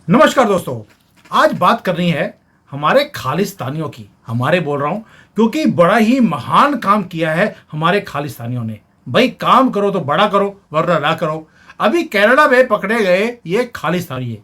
नमस्कार दोस्तों। आज बात करनी है हमारे खालिस्तानियों की। हमारे बोल रहा हूं क्योंकि बड़ा ही महान काम किया है हमारे खालिस्तानियों ने। भाई काम करो तो बड़ा करो वरना ना करो। अभी कनाडा में पकड़े गए ये खालिस्तानी है।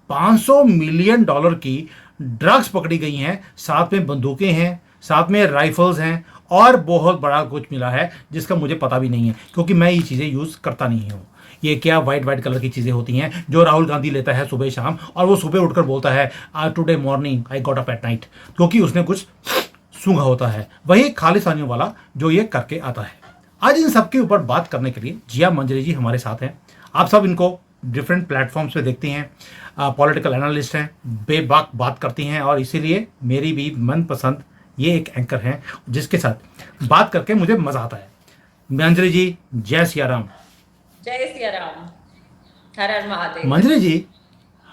500 मिलियन डॉलर की ड्रग्स पकड़ी गई हैं, साथ में बंदूकें हैं, साथ में राइफल्स हैं और बहुत बड़ा कुछ मिला है जिसका मुझे पता भी नहीं है क्योंकि मैं ये चीज़ें यूज़ करता नहीं हूँ। ये क्या वाइट वाइट कलर की चीज़ें होती हैं जो राहुल गांधी लेता है सुबह शाम, और वो सुबह उठकर बोलता है आज today morning I got up at night, क्योंकि उसने कुछ सूंघा होता है। वही खालिस्तानियों वाला जो ये करके आता है। आज इन सब के ऊपर बात करने के लिए जिया मंजरी जी हमारे साथ हैं। आप सब इनको डिफरेंट प्लेटफॉर्म्स पे देखती हैं, पॉलिटिकल एनालिस्ट हैं, बेबाक बात करती हैं और इसीलिए मेरी भी मनपसंद ये एक एंकर हैं जिसके साथ बात करके मुझे मज़ा आता है। मंजरी जी, जय सिया राम। जय सिया राम। हर हर महादेव। मंजरी जी,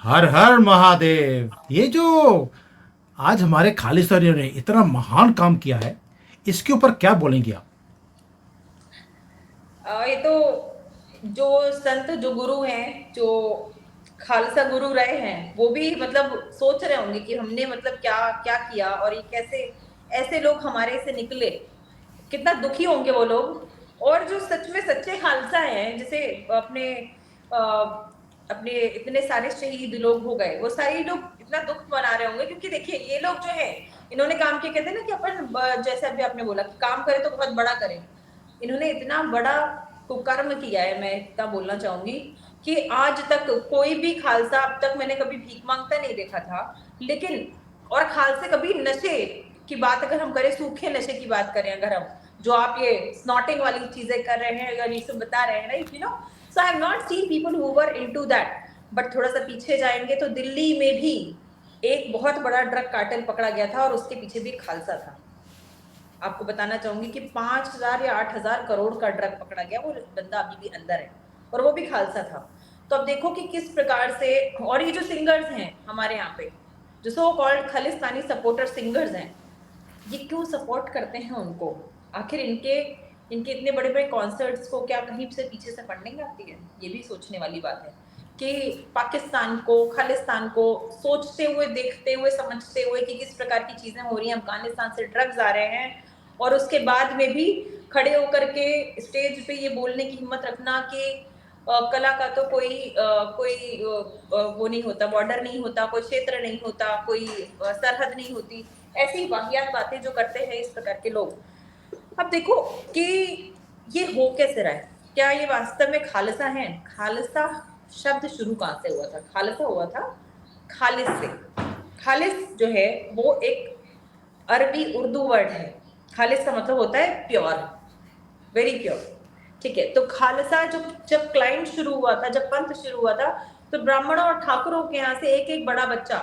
हर हर महादेव। ये जो आज हमारे खालिस्तानियों ने इतना महान काम किया है, इसके ऊपर क्या बोलेंगे आप? ये तो जो संत जो गुरु हैं, जो खालसा गुरु रहे हैं, वो भी मतलब सोच रहे होंगे कि हमने मतलब क्या क्या किया और ये कैसे ऐसे लोग हमारे से निकले। कितना दुखी होंगे वो लोग। और जो सच में सच्चे खालसा हैं, जैसे अपने अ, अपने इतने सारे शहीद लोग हो गए, वो सारे लोग इतना दुख मना रहे होंगे क्योंकि देखिए ये लोग जो है, इन्होंने काम किया। कहते हैं ना कि अपन जैसे अभी आपने बोला कि काम करे तो बहुत बड़ा करें। इन्होंने इतना बड़ा कुकर्म किया है, मैं इतना बोलना चाहूंगी कि आज तक कोई भी खालसा, अब तक मैंने कभी भीख मांगता नहीं देखा था। लेकिन और खालसे कभी नशे की बात अगर हम करें, सूखे नशे की बात करें, अगर हम जो आप ये स्नॉटिंग वाली चीजें कर रहे हैं, अगर ये सब बता रहे हैं, right, you know, so I have not seen people who were into that. But थोड़ा सा पीछे जाएंगे तो दिल्ली में भी एक बहुत बड़ा ड्रग कार्टेल पकड़ा गया था और उसके पीछे भी खालसा था। आपको बताना चाहूंगी कि 5,000 या 8,000 करोड़ का ड्रग पकड़ा गया, वो बंदा अभी भी अंदर है और वो भी खालसा था। तो अब देखो कि किस प्रकार से। और ये जो सिंगर्स हैं हमारे यहाँ पे, जो so called Khalistani supporter singers हैं, ये क्यों सपोर्ट करते हैं उनको? आखिर इनके इनके इतने बड़े बड़े कॉन्सर्ट्स को क्या कहीं से पीछे से फंडिंग आती है? ये भी सोचने वाली बात है कि पाकिस्तान को, खालिस्तान को सोचते हुए, देखते हुए, समझते हुए कि किस प्रकार की चीजें हो रही हैं, अफगानिस्तान से ड्रग्स आ रहे हैं, और उसके बाद में भी खड़े होकर के स्टेज पे ये बोलने की हिम्मत रखना कि कला का तो कोई वो नहीं होता, बॉर्डर नहीं होता, कोई क्षेत्र नहीं होता, कोई सरहद नहीं होती। ऐसी वाहियात बातें जो करते हैं इस प्रकार के लोग। अब देखो कि ये हो कैसे रहा है। क्या ये वास्तव में खालसा है? खालसा शब्द शुरू कहाँ से हुआ था? खालसा हुआ था खालिस से। खालिस जो है वो एक अरबी उर्दू वर्ड है। खालिस का मतलब होता है प्योर, वेरी प्योर। ठीक है, तो खालसा जब क्लाइंट शुरू हुआ था, जब पंथ शुरू हुआ था, तो ब्राह्मणों और ठाकुरों के यहाँ से एक एक बड़ा बच्चा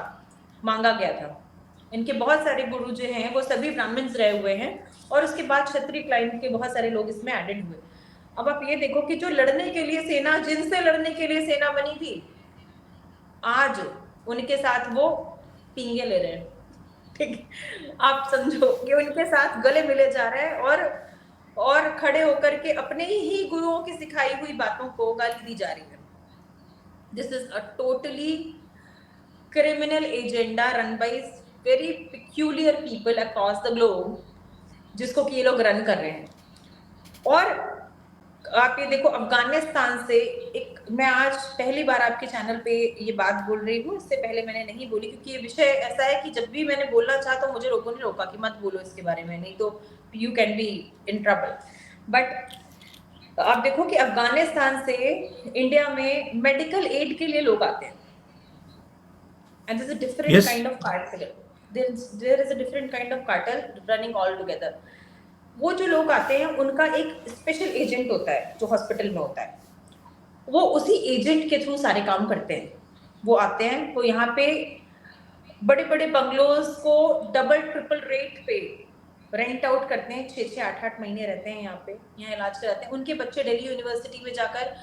मांगा गया था। इनके बहुत सारे गुरु जो हैं वो सभी ब्राह्मण्स रहे हुए हैं, और उसके बाद क्षत्रिय क्लाइंट के बहुत सारे लोग इसमें एडेड हुए। अब आप ये देखो कि जो लड़ने के लिए सेना, जिनसे लड़ने के लिए सेना बनी थी, आज उनके साथ वो पींगे ले रहे हैं। ठीक, आप समझो कि उनके साथ गले मिले जा रहे हैं, और खड़े होकर के अपने ही गुरुओं की सिखाई हुई बातों को गाली दी जा रही है। This is a totally criminal agenda run by very peculiar people across the globe, जिसको कि ये लोग रन कर रहे हैं। और आप ये देखो, अफगानिस्तान से एक, मैं आज पहली बार आपके चैनल पे ये बात बोल रही हूँ, इससे पहले मैंने नहीं बोली क्योंकि ये विषय ऐसा है कि जब भी मैंने बोलना चाहा तो मुझे लोगों ने रोका कि मत बोलो इसके बारे में, नहीं तो you can be in trouble. But आप देखो कि अफगानिस्तान से इंडिया में मेडिकल एड के लिए लोग आते हैं, and there's a different yes. kind of cartel. There is a different kind of cartel running all together. वो जो लोग आते हैं उनका एक स्पेशल एजेंट होता है जो हॉस्पिटल में होता है, वो उसी एजेंट के थ्रू सारे काम करते हैं। वो आते हैं, वो यहाँ पे बड़े बड़े बंगलोज को डबल ट्रिपल रेट पे रेंट आउट करते हैं, 6-6 8-8 महीने रहते हैं यहाँ पे, यहाँ इलाज कराते हैं। उनके बच्चे दिल्ली यूनिवर्सिटी में जाकर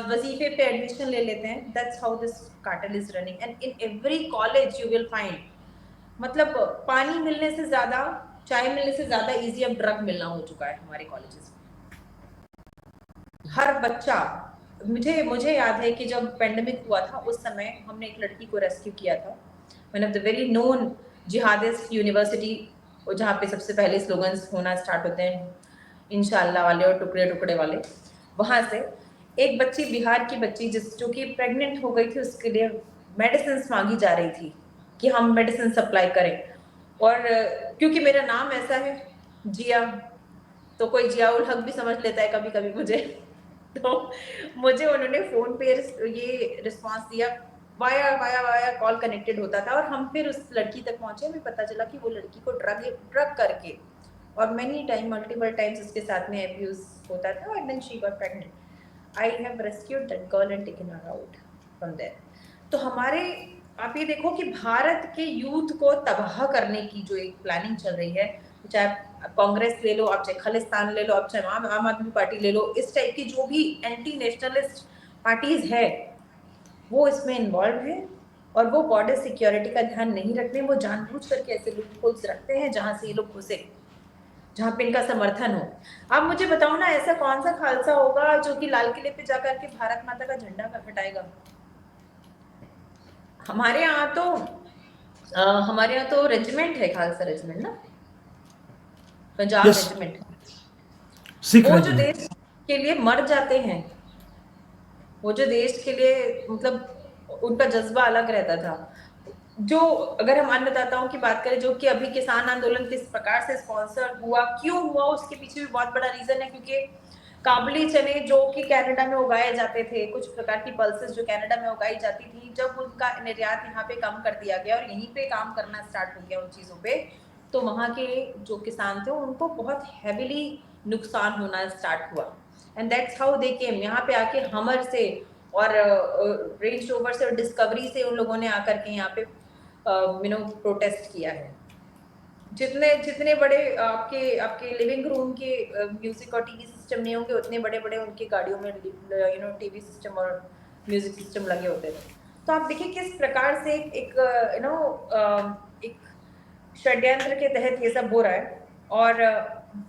वजीफे पे एडमिशन ले लेते हैं। That's how this cartel is running, and in every college you will find, मतलब पानी मिलने से ज्यादा, चाय मिलने से ज्यादा इजी अब ड्रग मिलना हो चुका है हमारे कॉलेजेस में। हर बच्चा मुझे मुझे याद है कि जब पेंडेमिक हुआ था उस समय हमने एक लड़की को रेस्क्यू किया था, one of the very known jihadist university, जहाँ पे सबसे पहले स्लोगन्स होना स्टार्ट होते हैं इंशाल्लाह वाले और टुकड़े टुकड़े वाले। वहाँ से एक बच्ची, बिहार की बच्ची, जो कि प्रेग्नेंट हो गई थी, उसके लिए मेडिसिन मांगी जा रही थी कि हम मेडिसिन सप्लाई करें। और क्योंकि मेरा नाम ऐसा है जिया, तो कोई जियाउल हक भी समझ लेता है कभी कभी मुझे। तो मुझे उन्होंने फोन पे ये रिस्पांस दिया, via via via call connected होता था, और हम फिर उस लड़की तक पहुंचे। हमें पता चला कि वो लड़की को ड्रग करके और मेनी टाइम, मल्टीपल टाइम्स उसके साथ में अब्यूज होता था, और then she got pregnant. I have rescued that girl and taken her out from there. तो हमारे, आप ये देखो कि भारत के यूथ को तबाह करने की जो एक प्लानिंग चल रही है, चाहे आप कांग्रेस ले लो, आप चाहे खालिस्तान ले लो, आप चाहे आम आदमी पार्टी ले लो, इस टाइप की जो भी एंटी नेशनलिस्ट पार्टीज है वो इसमें इन्वॉल्व है, और वो बॉर्डर सिक्योरिटी का ध्यान नहीं रखते। वो जानबूझ करके ऐसे लूपहोल्स रखते हैं जहां से ये लोग घुसे, जहां पे इनका समर्थन हो। आप मुझे बताओ ना, ऐसा कौन सा खालसा होगा जो कि लाल किले पे जाकर के भारत माता का झंडा हटाएगा? हमारे यहाँ तो हमारे यहाँ तो रेजिमेंट है, खालसा रेजिमेंट ना, पंजाब यस, रेजिमेंट। सिख वो जो रेजिमेंट। देश के लिए मर जाते हैं, वो जो देश के लिए, मतलब उनका जज्बा अलग रहता था। जो, अगर हम अन्नदाताओं की बात करें, जो कि अभी किसान आंदोलन किस प्रकार से स्पॉन्सर हुआ, क्यों हुआ, उसके पीछे भी बहुत बड़ा रीजन है। क्योंकि काबुली चने जो कि कनाडा में उगाए जाते थे, कुछ प्रकार की पल्सेस जो कनाडा में उगाई जाती थी, जब उनका निर्यात यहाँ पे कम कर दिया गया और यहीं पे काम करना स्टार्ट हो गया उन चीजों पे, तो वहाँ के जो किसान थे उनको बहुत हैविली नुकसान होना स्टार्ट हुआ। एंड दैट्स हाउ दे केम, यहाँ पे आके हमर से और रेंज रोवर से और डिस्कवरी से उन लोगों ने आकर के यहाँ पे प्रोटेस्ट किया है। जितने जितने बड़े आपके आपके लिविंग रूम के म्यूजिक और टीवी सिस्टम नहीं होंगे, उतने बड़े बड़े उनकी गाड़ियों में टीवी सिस्टम और म्यूजिक सिस्टम लगे होते थे। तो आप देखिए किस प्रकार से एक एक षड्यंत्र के तहत ये सब हो रहा है। और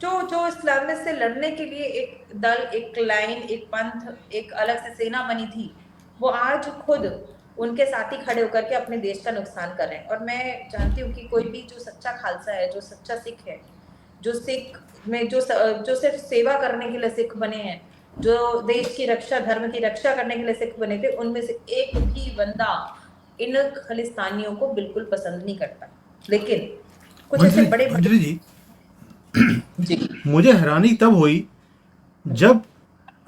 जो जो इस्लामिस्ट से लड़ने के लिए एक दल, एक लाइन, एक पंथ, एक अलग से सेना बनी थी, वो आज खुद उनके साथ ही खड़े होकर के अपने देश का नुकसान कर रहे हैं। और मैं जानती हूँ कि कोई भी जो सच्चा खालसा है, जो सच्चा सिख है, जो सिख में जो सिर्फ सेवा करने के लिए सिख बने हैं, जो देश की रक्षा, धर्म की रक्षा करने के लिए सिख बने थे, उनमें से एक भी बंदा इन खालिस्तानियों को बिल्कुल पसंद नहीं करता। लेकिन कुछ ऐसे मंजरी बड़े बड़े मंजरी जी, जी मुझे हैरानी तब हुई जब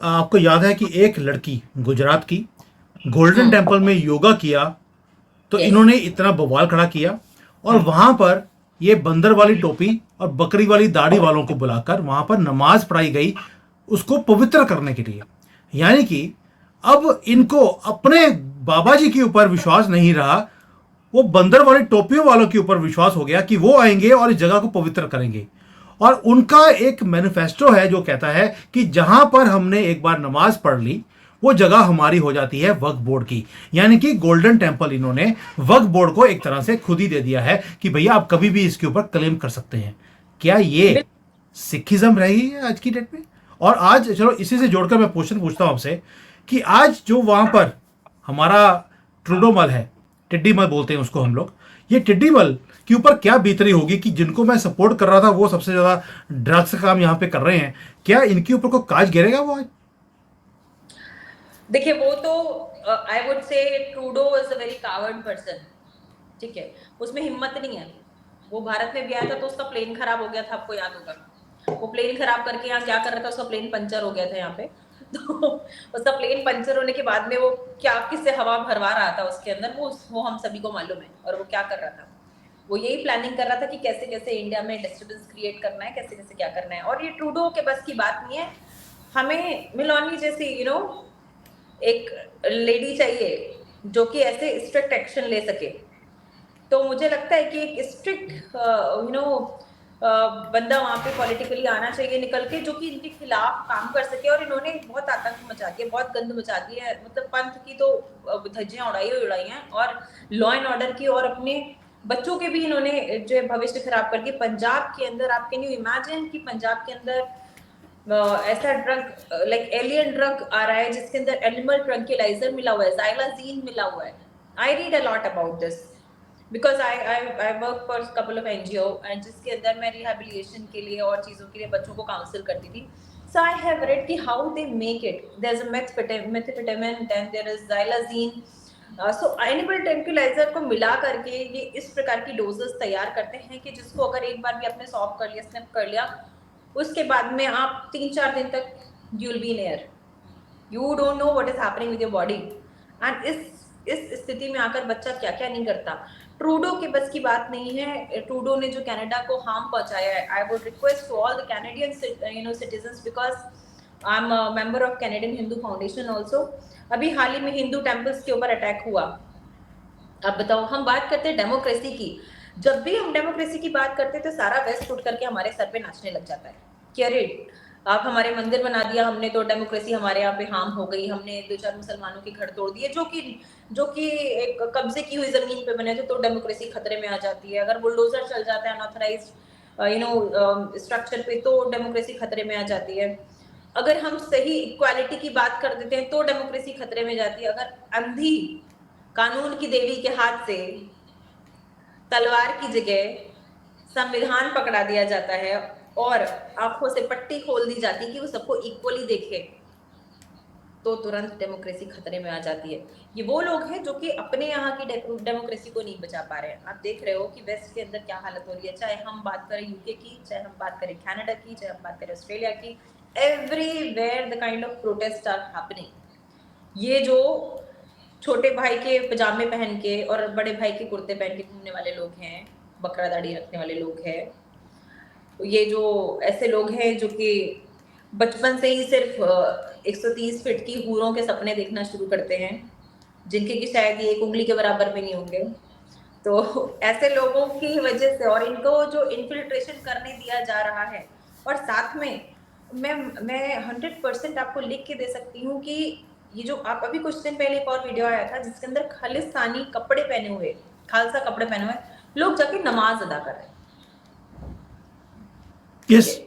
आपको याद है कि एक लड़की गुजरात की गोल्डन टेम्पल में योगा किया, तो यस इन्होंने इतना बवाल खड़ा किया, और वहां पर ये बंदर वाली टोपी और बकरी वाली दाढ़ी वालों को बुलाकर वहां पर नमाज पढ़ाई गई, उसको पवित्र करने के लिए। यानी कि अब इनको अपने बाबा जी के ऊपर विश्वास नहीं रहा, वो बंदर वाली टोपियों वालों के ऊपर विश्वास हो गया कि वो आएंगे और इस जगह को पवित्र करेंगे। और उनका एक मैनिफेस्टो है जो कहता है कि जहां पर हमने एक बार नमाज पढ़ ली, वो जगह हमारी हो जाती है वक्फ बोर्ड की। यानी कि गोल्डन टेम्पल इन्होंने वक्फ बोर्ड को एक तरह से खुद ही दे दिया है कि भैया आप कभी भी इसके ऊपर क्लेम कर सकते हैं। क्या ये सिखिज्म रही है आज की डेट में? और आज चलो इसी से जोड़कर मैं क्वेश्चन पूछता हूं आपसे कि आज जो वहां पर हमारा ट्रूडो मल है, टिड्डी मल बोलते हैं उसको हम लोग, ये टिड्डी मल के ऊपर क्या बीतरी होगी कि जिनको मैं सपोर्ट कर रहा था वो सबसे ज्यादा ड्रग्स का काम यहाँ पे कर रहे हैं? क्या इनके ऊपर को काज गिरेगा वो आज? देखिए, वो तो I would say Trudeau is a very coward person. ठीक है, उसमें हिम्मत नहीं है। वो भारत में भी आया था तो उसका प्लेन खराब हो गया था, आपको याद होगा। वो प्लेन खराब करके यहाँ क्या कर रहा था, उसका प्लेन पंचर हो गया था यहाँ पे। तो उसका प्लेन पंचर होने के बाद में वो क्या किससे हवा भरवा रहा था उसके अंदर, वो हम सभी को मालूम है। और वो क्या कर रहा था, वो यही प्लानिंग कर रहा था कि कैसे कैसे इंडिया में डिस्टर्बेंस क्रिएट करना है, कैसे कैसे क्या करना है। और ये ट्रूडो के बस की बात नहीं है। हमें मिलोनी जैसी एक लेडी चाहिए जो कि ऐसे स्ट्रिक्ट एक्शन ले सके। तो मुझे लगता है कि एक स्ट्रिक्ट बंदा वहाँ पे पॉलिटिकली आना चाहिए निकल के, जो कि इनके खिलाफ काम कर सके। और इन्होंने बहुत आतंक मचा दिया, बहुत गंद मचा दी है। मतलब पंथ की तो धज्जियां उड़ाई हैं, और लॉ एंड ऑर्डर की, और अपने बच्चों के भी इन्होंने जो भविष्य खराब कर दिया। पंजाब के अंदर आप कैन यू इमेजिन कि पंजाब के अंदर ऐसा ड्रग लाइक एलियन ड्रग आ रहा है जिसके अंदर एनिमल ट्रंक्विलाइजर मिला हुआ है, जाइलाजीन मिला हुआ है। I read a lot about this because I work for couple of NGO and जिसके अंदर मैं रिहेबिलिटेशन के लिए और चीज़ों के लिए बच्चों को काउंसिल करती थी। सो आई हैव रेड कि how they make it, there is a methamphetamine and there is xylazine. So animal tranquilliser को मिला करके ये इस प्रकार की डोजेस तैयार करते हैं कि जिसको अगर एक बार भी आपने सॉल्व कर लिया, स्निप कर लिया, उसके बाद में आप 3-4 दिन तक you will be in air, you don't know what is happening with your body. And इस स्थिति में आकर बच्चा क्या क्या नहीं करता। ट्रूडो के बस की बात नहीं है, ट्रूडो ने जो कनाडा को हार्म पहुंचाया है। I would request to all the Canadian citizens because I am a member of Canadian Hindu foundation also. अभी हाल ही में हिंदू टेम्पल्स के ऊपर अटैक हुआ। अब बताओ, हम बात करते हैं डेमोक्रेसी की, जब भी हम डेमोक्रेसी की बात करते हैं तो सारा वेस्ट उठ करके हमारे सर पे नाचने लग जाता है कि अरे आप हमारे मंदिर बना दिया हमने तो डेमोक्रेसी हमारे यहाँ पे हार्म हो गई, हमने 2-4 मुसलमानों के घर तोड़ दिए जो कि एक कब्जे की हुई जमीन पे बने थे, तो डेमोक्रेसी खतरे में आ जाती है। अगर बुलडोजर चल जाता है अनऑथराइज्ड स्ट्रक्चर पे तो डेमोक्रेसी खतरे में आ जाती है। अगर हम सही इक्वालिटी की बात कर देते हैं तो डेमोक्रेसी खतरे में जाती है। अगर अंधी कानून की देवी के हाथ से तलवार की जगह संविधान पकड़ा दिया जाता है और आंखों से पट्टी खोल दी जाती है कि वो सबको इक्वली देखे, तो तुरंत डेमोक्रेसी खतरे में आ जाती है। ये वो लोग हैं जो कि अपने यहाँ की डेमोक्रेसी को नहीं बचा पा रहे हैं। आप देख रहे हो कि वेस्ट के अंदर क्या हालत हो रही है, चाहे हम बात करें यूके की, चाहे हम बात करें कनाडा की, चाहे हम बात करें ऑस्ट्रेलिया की, everywhere the kind of protest are happening. ये जो छोटे भाई के पजामे पहन के और बड़े भाई के कुर्ते पहन के घूमने वाले लोग हैं, बकरा दाढ़ी रखने वाले लोग हैं, ये जो ऐसे लोग हैं जो कि बचपन से ही सिर्फ 130 फीट की हूरों के सपने देखना शुरू करते हैं, जिनके कि शायद ये एक उंगली के बराबर भी नहीं होंगे। तो ऐसे लोगों की वजह से और इनको जो इन्फिल्ट्रेशन करने दिया जा रहा है, और साथ में मैं 100% आपको लिख के दे सकती हूँ कि ये जो आप अभी कुछ दिन पहले एक और वीडियो आया था जिसके अंदर खालिस्तानी कपड़े पहने हुए, खालसा कपड़े पहने हुए लोग जाके नमाज अदा कर रहे हैं। यस।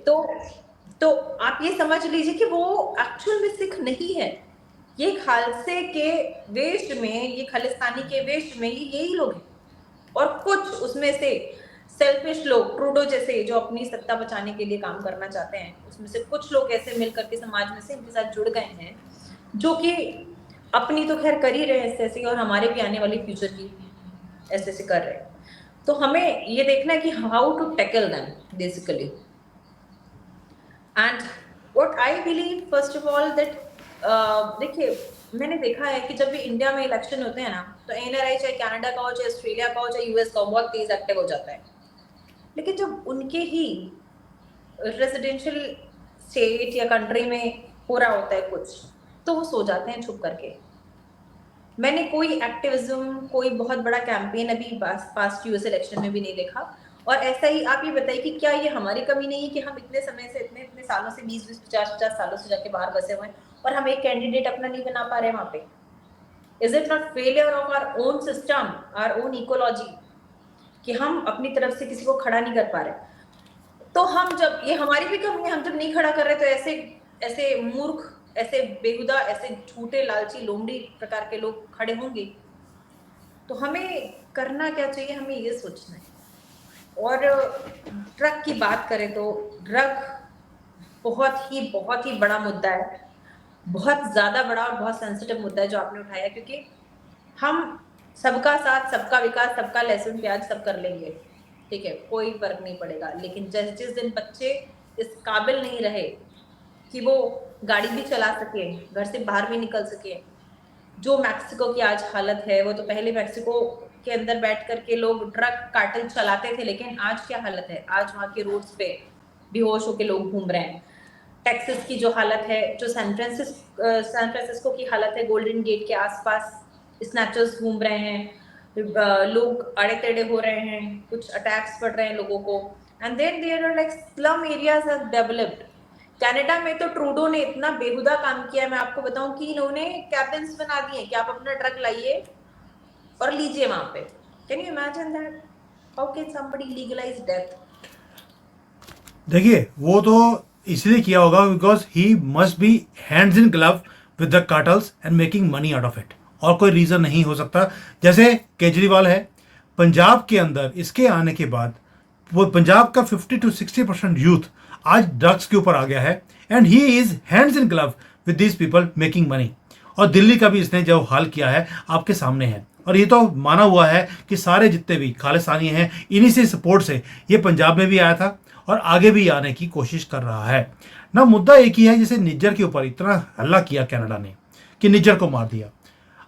तो आप ये समझ लीजिए कि वो एक्चुअल में सिख नहीं है, ये खालसे के वेश में, ये खालिस्तानी के वेश में यही लोग हैं। और कुछ उसमें से सेल्फिश लोग, ट्रूडो जैसे जो अपनी सत्ता बचाने के लिए काम करना चाहते हैं, उसमें से कुछ लोग ऐसे मिलकर के समाज में से इनके साथ जुड़ गए हैं जो कि अपनी तो खैर कर ही रहे हैं ऐसे, और हमारे भी आने वाली फ्यूचर की ऐसे कर रहे हैं। तो हमें ये देखना है कि how to tackle them basically. And what I believe first of all that, देखिए मैंने देखा है कि जब भी इंडिया में इलेक्शन होते हैं ना, तो एनआरआई चाहे कनाडा का हो, चाहे ऑस्ट्रेलिया का हो, चाहे यूएस का हो, बहुत तेज एक्टिव हो जाता है। लेकिन जब उनके ही रेजिडेंशियल स्टेट या कंट्री में हो रहा होता है कुछ, तो वो सो जाते हैं छुप करके। मैंने कोई एक्टिविज्म, कोई बहुत बड़ा कैंपेन अभी पास्ट यूएस इलेक्शन में भी नहीं देखा। और ऐसा ही आप ये बताइए कि क्या ये हमारी कमी नहीं है कि हम इतने समय से, इतने इतने सालों से, 20-20, 50-50 सालों से जाके बाहर बसे हुए हैं और हम एक कैंडिडेट अपना नहीं बना पा रहे वहां पे? Is it not failure of our own system, our own ecology, कि हम अपनी तरफ से किसी को खड़ा नहीं कर पा रहे? तो हम जब, ये हमारी भी कमी है, हम जब नहीं खड़ा कर रहे तो ऐसे ऐसे मूर्ख, ऐसे बेहुदा, ऐसे झूठे लालची लोमड़ी प्रकार के लोग खड़े होंगे। तो हमें करना क्या चाहिए, हमें ये सोचना है। और ड्रग की बात करें तो ड्रग बहुत ही बड़ा मुद्दा है, बहुत ज़्यादा बड़ा और बहुत सेंसिटिव मुद्दा है जो आपने उठाया, क्योंकि हम सबका साथ, सबका विकास, सबका लहसुन प्याज सब कर लेंगे, ठीक है, कोई फर्क नहीं पड़ेगा। लेकिन जिस दिन बच्चे इस काबिल नहीं रहे कि वो गाड़ी भी चला सके, घर से बाहर भी निकल सके, जो मैक्सिको की आज हालत है, वो तो पहले मैक्सिको के अंदर बैठ करके लोग ट्रक कार्टेल चलाते थे, लेकिन आज क्या हालत है? आज वहाँ के रोड्स पे बेहोश होके लोग घूम रहे हैं। टेक्सास की जो हालत है, जो सैन फ्रांसिस्को की हालत है, गोल्डन गेट के आसपास स्नैचर्स घूम रहे हैं, लोग आड़े टेढ़े हो रहे हैं, कुछ अटैक्स पड़ रहे हैं लोगों को। And then there are like slum areas are developed. Canada में तो ट्रूडो ने इतना बेहुदा काम किया है, मैं आपको बताऊं कि इन्होंने कैबिन्स बना दिए कि आप अपना ड्रग लाइए और लीजिए वहां पे। Can you imagine that? How can somebody legalize death? देखिए, वो तो इसलिए किया होगा because he must be hands in glove with the cartels and making money out of it, और कोई रीज़न नहीं हो सकता। जैसे केजरीवाल है पंजाब के अंदर, इसके आने के बाद वो पंजाब का 50 to 60% यूथ आज ड्रग्स के ऊपर आ गया है, and he is hands in glove with these people making money. और दिल्ली का भी इसने जो हाल किया है आपके सामने है, और ये तो माना हुआ है कि सारे जितने भी खालिस्तानी हैं इन्हीं से सपोर्ट से ये पंजाब में भी आया था और आगे भी आने की कोशिश कर रहा है ना। मुद्दा एक ही है, जैसे निज्जर के ऊपर इतना हल्ला किया कनाडा ने कि निज्जर को मार दिया,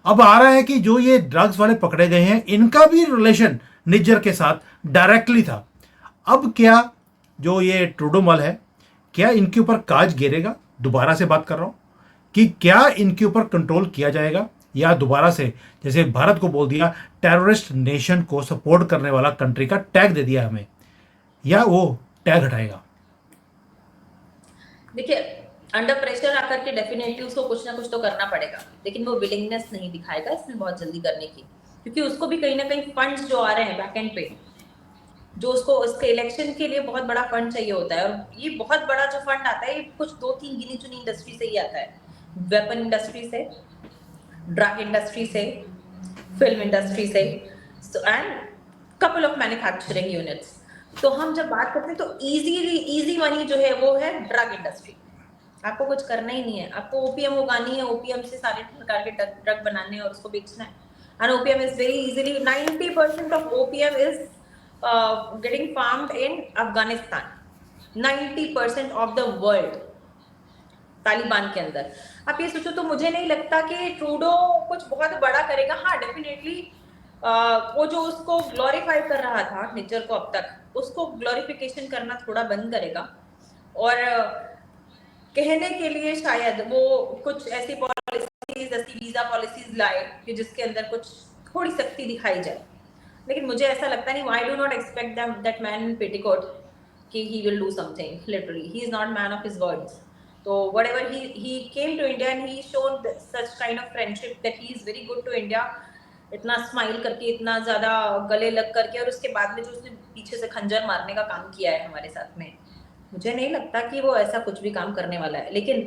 अब आ रहा है कि जो ये ड्रग्स वाले पकड़े गए हैं इनका भी रिलेशन निज्जर के साथ डायरेक्टली था। अब क्या जो ये ट्रूडो मल है, क्या इनके ऊपर काज गिरेगा? दोबारा से बात कर रहा हूं कि क्या इनके ऊपर कंट्रोल किया जाएगा, या दोबारा से जैसे भारत को बोल दिया टेररिस्ट नेशन को सपोर्ट करने वाला कंट्री का टैग दे दिया हमें, या वो टैग हटाएगा? देखिए, अंडर प्रेशर आकर के डेफिनेटली उसको कुछ ना कुछ तो करना पड़ेगा, लेकिन वो विलिंगनेस नहीं दिखाएगा इसमें बहुत जल्दी करने की, क्योंकि उसको भी कहीं ना कहीं फंड्स जो आ रहे हैं बैक एंड पे, जो उसको उसके इलेक्शन के लिए बहुत बड़ा फंड चाहिए होता है, और ये बहुत बड़ा जो फंड आता है ये कुछ 2-3 गिनी चुनी इंडस्ट्री से ही आता है, वेपन इंडस्ट्री से, ड्रग इंडस्ट्री से, फिल्म इंडस्ट्री से, and couple of manufacturing units. तो हम जब बात करते हैं तो इजी मनी जो है वो है ड्रग इंडस्ट्री। आपको कुछ करना ही नहीं है, आपको ओपीएम उगानी है, ओपीएम से सारे प्रकार के ड्रग बनाने और उसको बेचना है। And OPM is very easily 90% of OPM is getting farmed in Afghanistan, 90% of the world, Taliban के अंदर। आप ये सोचो तो मुझे नहीं लगता कि ट्रूडो कुछ बहुत बड़ा करेगा। हाँ डेफिनेटली वो जो उसको ग्लोरीफाई कर रहा था निज्जर को, अब तक उसको ग्लोरिफिकेशन करना थोड़ा बंद करेगा, और कहने के लिए शायद वो कुछ ऐसी पॉलिसीज, ऐसी वीजा पॉलिसीज लाए कि जिसके अंदर कुछ थोड़ी सख्ती दिखाई जाए। लेकिन मुझे ऐसा लगता नहीं, I do not expect that man in petticoat कि he will do something. Literally, he is not man of his words. So whatever he came to India and he shown such kind of friendship that he is very good to India. इतना smile करके, इतना ज्यादा गले लग करके, और उसके बाद में जो उसने पीछे से खंजर मारने का काम किया है हमारे साथ में, मुझे नहीं लगता कि वो ऐसा कुछ भी काम करने वाला है। लेकिन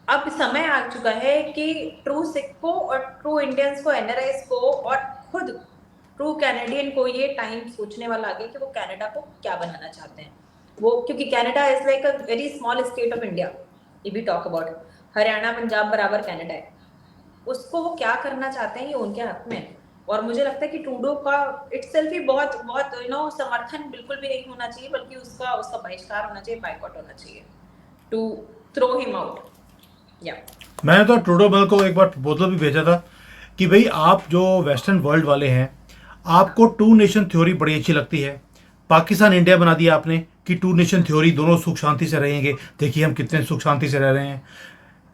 अब समय आ चुका है कि ट्रू सिख को और ट्रू इंडियंस को, एनआरआईज को और खुद ट्रू कैनेडियन को ये टाइम सोचने वाला आ गया कि वो कनाडा को क्या बनाना चाहते हैं। वो क्योंकि Canada is like a very small state of India, if we talk about Haryana Punjab बराबर कनाडा है, उसको वो क्या करना चाहते हैं ये उनके हाथ में है। और मुझे लगता है कि ट्रूडो का इटसेल्फ ही बहुत बहुत समर्थन बिल्कुल भी नहीं होना चाहिए, बल्कि उसका बहिष्कार होना चाहिए, बाइकआउट होना चाहिए, टू थ्रो हिम आउट। या मैंने तो ट्रूडो मल को एक बार प्रपोजल भी भेजा था कि भाई आप जो वेस्टर्न वर्ल्ड वाले हैं, आपको टू नेशन थ्योरी बड़ी अच्छी लगती है, पाकिस्तान इंडिया बना दिया आपने कि टू नेशन थ्योरी, दोनों सुख शांति से रहेंगे। देखिए हम कितने सुख शांति से रह रहे हैं।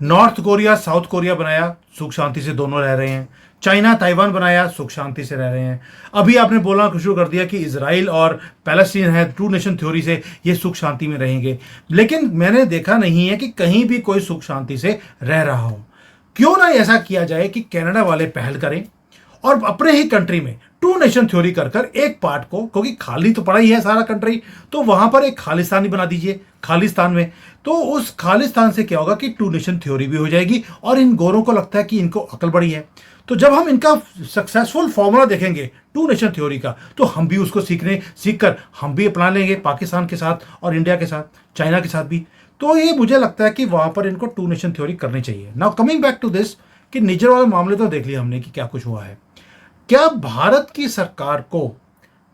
नॉर्थ कोरिया साउथ कोरिया बनाया, सुख शांति से दोनों रह रहे हैं। चाइना ताइवान बनाया, सुख शांति से रह रहे हैं। अभी आपने बोलना शुरू कर दिया कि इसराइल और पैलेस्टीन है, टू नेशन थ्योरी से ये सुख शांति में रहेंगे, लेकिन मैंने देखा नहीं है कि कहीं भी कोई सुख शांति से रह रहा हो। क्यों ना ऐसा किया जाए कि कनाडा वाले पहल करें और अपने ही कंट्री में टू नेशन थ्योरी कर कर एक पार्ट को, क्योंकि खाली तो पड़ा ही है सारा कंट्री, तो वहां पर एक खालिस्तानी बना दीजिए खालिस्तान में। तो उस खालिस्तान से क्या होगा कि टू नेशन थ्योरी भी हो जाएगी, और इन गोरों को लगता है कि इनको अकल बड़ी है। तो जब हम इनका सक्सेसफुल फॉर्मूला देखेंगे टू नेशन थ्योरी का, तो हम भी उसको सीख कर हम भी अपना लेंगे पाकिस्तान के साथ और इंडिया के साथ, चाइना के साथ भी। तो ये मुझे लगता है कि वहां पर इनको टू नेशन थ्योरी करनी चाहिए। Now coming back to this कि निज्जर वाले मामले तो देख लिया हमने कि क्या कुछ हुआ है। क्या भारत की सरकार को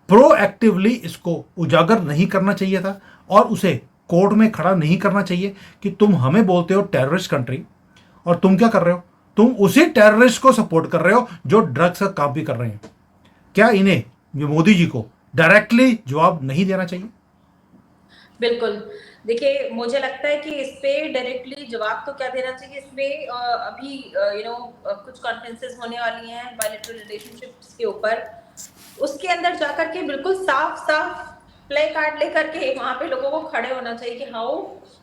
प्रोएक्टिवली इसको उजागर नहीं करना चाहिए था और उसे कोर्ट में खड़ा नहीं करना चाहिए कि तुम हमें बोलते हो टेररिस्ट कंट्री, और तुम क्या कर रहे हो, तुम उसी टेररिस्ट को सपोर्ट कर रहे हो जो ड्रग्स का काम भी कर रहे हैं? क्या इन्हें मोदी जी को डायरेक्टली जवाब नहीं देना चाहिए? बिल्कुल। देखिए, मुझे लगता है कि इस पे डायरेक्टली जवाब तो क्या देना चाहिए, इस पे अभी कुछ कॉन्फ्रेंसेस होने वाली हैं बायलैटरल रिलेशनशिप्स के ऊपर, उसके अंदर जाकर के बिल्कुल साफ प्ले कार्ड लेकर के वहां पे लोगों को खड़े होना चाहिए कि how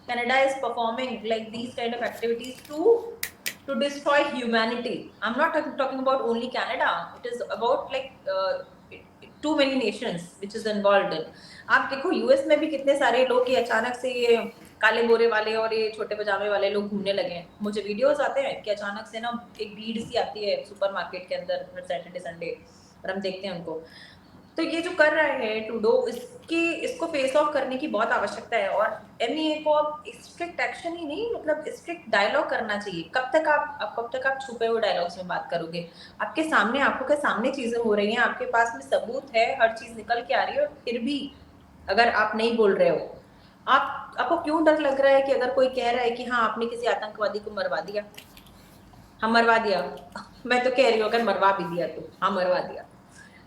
Canada is performing like these kind of activities to destroy humanity. I'm not talking about only Canada. It is about like too many nations which is involved in. आप देखो यूएस में भी कितने सारे लोग कि अचानक से ये काले बोरे वाले और ये छोटे पजामे वाले लोग घूमने लगे हैं। मुझे वीडियोस आते हैं कि अचानक से ना एक भीड़ सी आती है सुपरमार्केट के अंदर हर सैटरडे संडे, और हम देखते हैं उनको। तो ये जो कर रहे हैं ट्रूडो, इसको फेस ऑफ करने की बहुत आवश्यकता है। और एमईए को अब स्ट्रिक्ट एक्शन ही नहीं, मतलब स्ट्रिक्ट डायलॉग करना चाहिए। कब तक आप छुपे हुए डायलॉग्स में बात करोगे? आपके सामने, आंखों के सामने चीजें हो रही हैं, आपके पास में सबूत है, हर चीज निकल के आ रही है, और फिर भी अगर आप नहीं बोल रहे हो, आपको क्यों डर लग रहा है कि अगर कोई कह रहा है कि हाँ आपने किसी आतंकवादी को मरवा दिया, हाँ मरवा दिया, मैं तो कह रही हूँ अगर मरवा भी दिया तो हाँ मरवा दिया,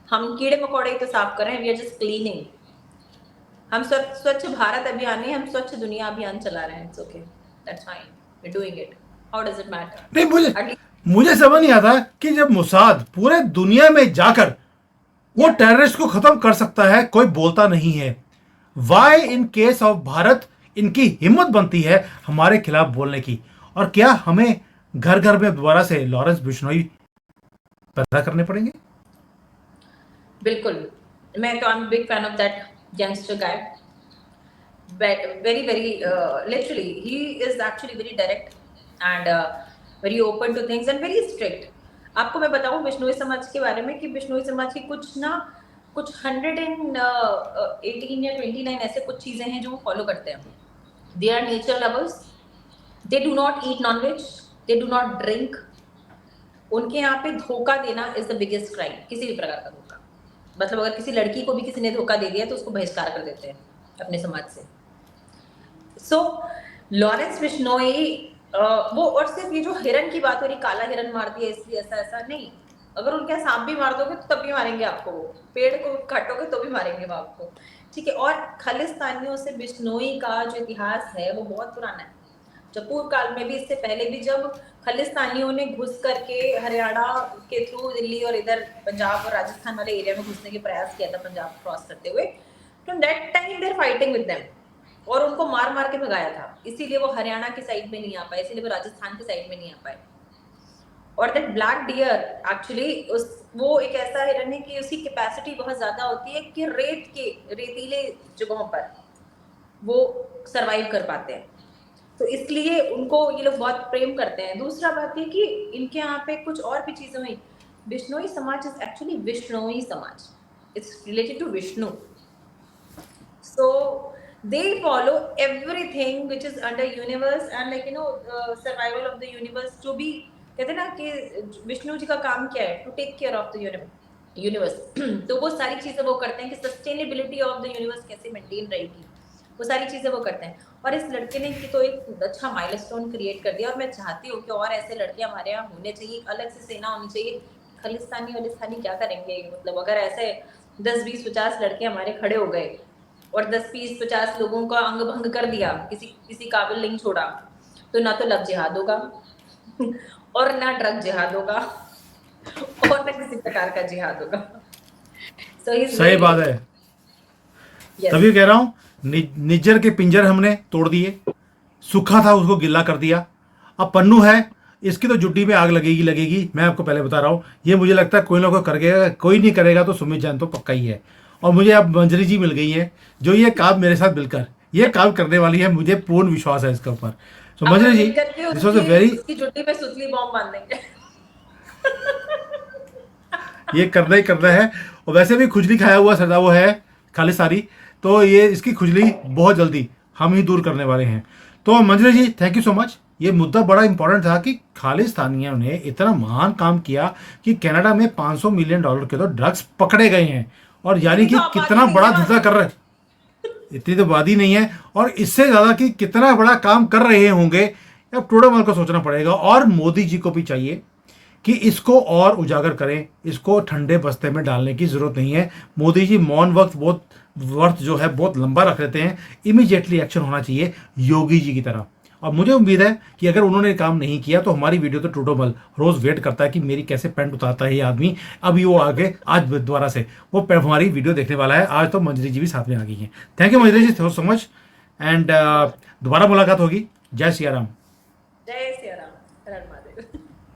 हम कीड़े मकोड़े तो साफ कर रहे हैं, वी आर जस्ट क्लीनिंग। हम स्वच्छ भारत अभियान नहीं, हम स्वच्छ दुनिया अभियान चला रहे हैं। It's okay, that's fine, we are doing it, how does it matter? नहीं, मुझे समझ नहीं आता कि जब मोसाद पूरे दुनिया में जाकर वो टेररिस्ट को खत्म कर सकता है, कोई बोलता नहीं है। Why in case of Bharat इनकी हिम्मत बनती है हमारे खिलाफ बोलने की? और क्या हमें घर घर में दोबारा से लॉरेंस बिश्नोई पैदा करने पड़ेंगे? बिल्कुल, मैं तो I am big fan of that youngster guy, very literally he is actually very direct and very open to things and very strict. आपको मैं बताऊं बिश्नोई समाज के बारे में कि बिश्नोई समाज की कुछ 118 या 29 ऐसे कुछ चीजें हैं जो वो फॉलो करते हैं। They are nature lovers, they do not eat nonveg, they do not drink. उनके यहाँ पे धोखा देना इज द बिगेस्ट क्राइम, किसी भी प्रकार का धोखा। मतलब अगर किसी लड़की को भी किसी ने धोखा दे दिया तो उसको बहिष्कार कर देते हैं अपने समाज से। सो लॉरेंस बिश्नोई वो, और सिर्फ ये जो हिरन की बात हो रही, काला हिरन मार दिया इसलिए ऐसा नहीं, अगर उनके यहाँ सांप भी मार दोगे तो तब भी मारेंगे आपको, वो पेड़ को काटोगे तो भी मारेंगे वो आपको, ठीक है। और खालिस्तानियों से बिश्नोई का जो इतिहास है वो बहुत पुराना है। जब पूर्व काल में भी, इससे पहले भी, जब खालिस्तानियों ने घुस करके हरियाणा के थ्रू दिल्ली और इधर पंजाब और राजस्थान वाले एरिया में घुसने के प्रयास किया था, पंजाब क्रॉस करते हुए, तो that time there fighting with them, और उनको मार मार के भगाया था। इसीलिए वो हरियाणा की साइड में नहीं आ पाए, इसीलिए वो राजस्थान की साइड में नहीं आ पाए। और दैट ब्लैक डियर एक्चुअली वो एक ऐसा हिरन है कि उसकी कैपेसिटी बहुत ज्यादा होती है कि रेतीले जगहों पर वो सरवाइव कर पाते हैं, तो इसलिए उनको ये लोग बहुत प्रेम करते हैं। दूसरा बात है कि इनके यहाँ पे कुछ और भी चीजें हुई। बिश्नोई समाज इज एक्चुअली विष्णोई समाज, it's related to Vishnu, so they follow everything which is under universe and like survival of the universe। जो भी कहते हैं ना कि विष्णु जी का काम क्या है, to take care of the universe तो वो सारी चीजें वो करते हैं कि सस्टेनेबिलिटी ऑफ द यूनिवर्स कैसे मेंटेन रहेगी, वो सारी चीजें वो करते हैं। और इस लड़के ने तो एक अच्छा माइलस्टोन क्रिएट कर दिया, और मैं चाहती हूँ कि और ऐसे लड़के हमारे यहाँ होने चाहिए, अलग से सेना होनी चाहिए। खालिस्तानी क्या करेंगे, मतलब अगर ऐसे 10-20-50 लड़के हमारे खड़े हो गए और 10-20-50 लोगों का अंग भंग कर दिया, किसी काबिल नहीं छोड़ा, तो ना तो लव जिहाद होगा और ना ड्रग जिहाद होगा और ना किसी प्रकार का जिहाद होगा। सही बात है। yes. तभी कह रहा हूँ, निज्जर के पिंजर हमने तोड़ दिए, सूखा था उसको गिल्ला कर दिया। अब पन्नू है, इसकी तो जुड्डी में आग लगेगी। मैं आपको पहले बता रहा हूँ, ये मुझे लगता है कोई ना कोई करेगा, कोई नहीं करेगा तो सुमित जैन तो पक्का ही है। और मुझे अब मंजरी जी मिल गई है जो ये काम मेरे साथ मिलकर ये काम करने वाली है, मुझे पूर्ण विश्वास है इसके ऊपर। तो मंजरी जी, दिस वाज अ वेरी, उसकी जुड्डी पे सुतली बॉम्ब बांध देंगे ये करना ही करना है। और वैसे भी खुजली खाया हुआ सदा वो है खालिस्तानी, तो ये इसकी खुजली बहुत जल्दी हम ही दूर करने वाले हैं। तो मंजरी जी, थैंक यू सो मच। ये मुद्दा बड़ा इंपॉर्टेंट था कि खालिस्तानियों ने इतना महान काम किया कि कनाडा में $500 मिलियन के तो ड्रग्स पकड़े गए हैं, और यानी कि कितना बड़ा धंधा कर रहे हैं। इतनी तो बात ही नहीं है, और इससे ज्यादा कि कितना बड़ा काम कर रहे होंगे, अब ट्रूडो मल को सोचना पड़ेगा। और मोदी जी को भी चाहिए कि इसको और उजागर करें, इसको ठंडे बस्ते में डालने की जरूरत नहीं है। मोदी जी मौन वर्त जो है बहुत लंबा रख लेते हैं, इमीडिएटली एक्शन होना चाहिए योगी जी की तरह। और मुझे उम्मीद है कि अगर उन्होंने काम नहीं किया तो हमारी वीडियो तो ट्रूडो मल रोज वेट करता है कि मेरी कैसे पैंट उतारता है ये आदमी। अभी वो आगे आज दोबारा से वो हमारी वीडियो देखने वाला है। आज तो मंजरी जी भी साथ में आ गई हैं। Thank you Manjari ji so much, and दोबारा मुलाकात होगी। जय सिया राम। जय सिया।